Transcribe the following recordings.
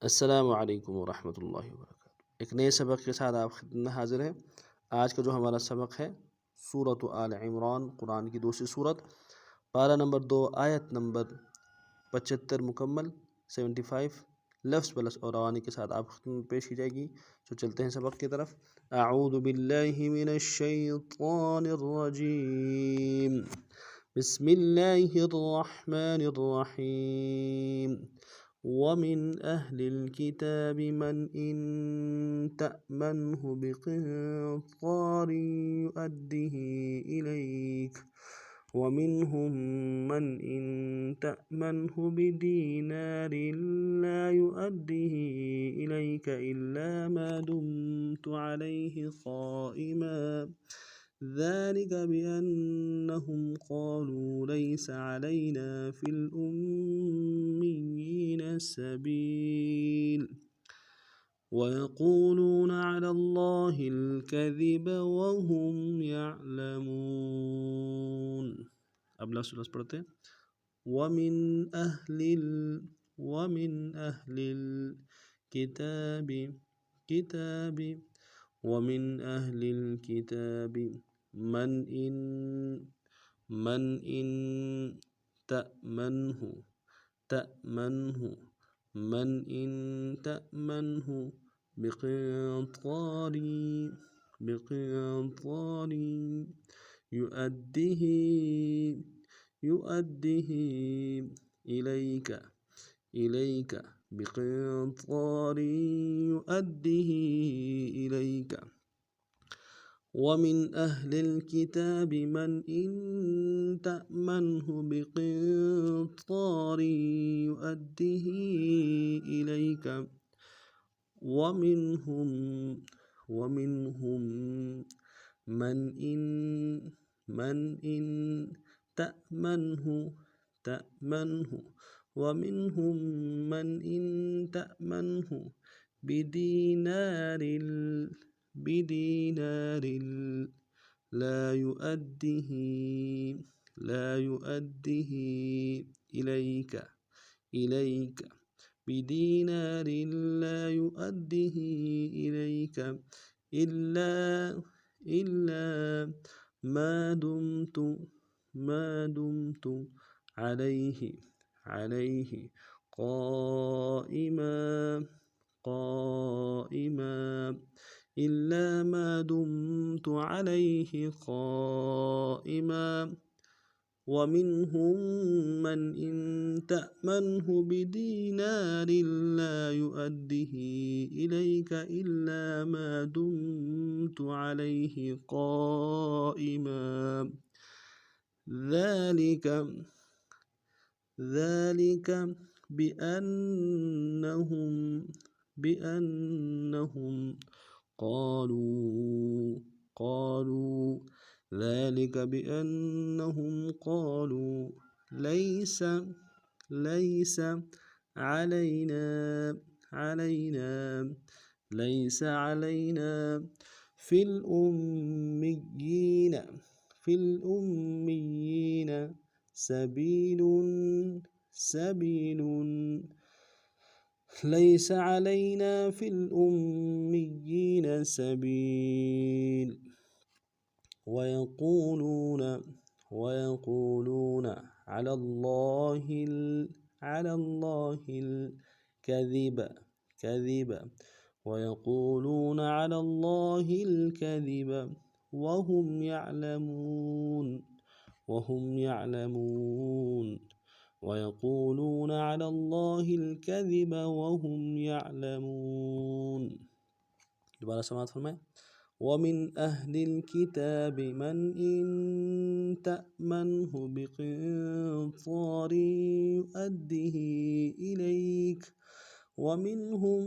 अस्सलामु अलैकुम वरहमतुल्लाहि वबरकातुहू। एक नए सबक के साथ आप खिदमत में हाजिर हैं। आज का जो हमारा सबक है सूरत आल इमरान, कुरान की दूसरी सूरत, पारा नंबर 2, आयत नंबर 75 मुकम्मल 75 लफ्ज़ प्लस और रवानी के साथ आप खिदमत में पेश की जाएगी। तो चलते हैं सबक की तरफ। अऊज़ु बिल्लाहि मिनश शैतानिर रजीम, बिस्मिल्लाहिर रहमानिर रहीम। वमिन अहलिल किताबि मन इन तअमनहु बिक़िंतारिन युअद्दिही इलैक वमिनहुम मन इन तअमनहु बिदीनारिन ला युअद्दिही इलैक इल्ला मा दुमत अलैहि क़ाइमा ज़ालिक बिअन्नहुम क़ालू लैस अलैना फ़िल उम्मिय्यीना सबील वयक़ूलून अलल्लाहिल कज़िब वहुम यअलमून। अब लफ्ज़ पढ़ते हैं। वमिन अहलिल किताबि वमिन अहलिल किताबि मन इन तअमनहु मन इन तअमनहु बिक़िंतारिन युअद्दिही इलैक बिक़िंतारिन युअद्दिही इलैक वमिन अहलिल किताबि मन इन तअमनहु बिक़िंतारिन युअद्दिही इलैक वमिनहुम मन इन तअमनहु वमिनहुम मन इन तअमनहु बिदीनारिन ला युअद्दिही इलैक बिदीनारिन ला युअद्दिही इलैक इल्ला मा दुमत अलैहि क़ाइमा इल्ला मा दुमत अलैहि क़ाइमा वमिनहुम मन इन तअमनहु बिदीनारिन ला युअद्दिही इलैक इल्ला मा दुमत अलैहि क़ाइमा ذلك بأنهم قالوا ليس علينا في الأميين سبيل ليس علينا في الأميين سبيل ويقولون على الله الكذب ويقولون على الله الكذب وهم يعلمون ويقولون على الله الكذب وهم يعلمون। दोबारा समाअत फरमाएं। वमिन अहलिल किताबि मन इन तअमनहु बिक़िंतारिन युअद्दिही इलैक वमिनहुम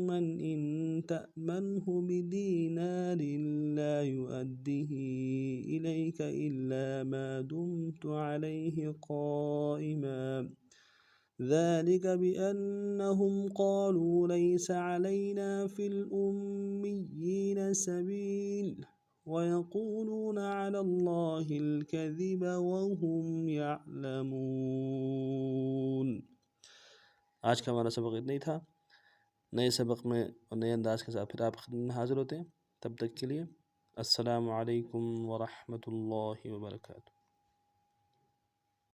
मन इन तअमनहु बिदीनारिन ला युअद्दिही इलैक इल्ला मा दुमत अलैहि क़ाइमा ذلك بأنهم قالوا ليس علينا في الأميين سبيل ويقولون على الله الكذب وهم يعلمون। आज का हमारा सबक इतना ही था। नए सबक में और नए अंदाज के साथ फिर आप खिदमत में हाज़िर होते हैं। तब तक के लिए अस्सलामु अलैकुम व रहमतुल्लाहि व बरकातुहू।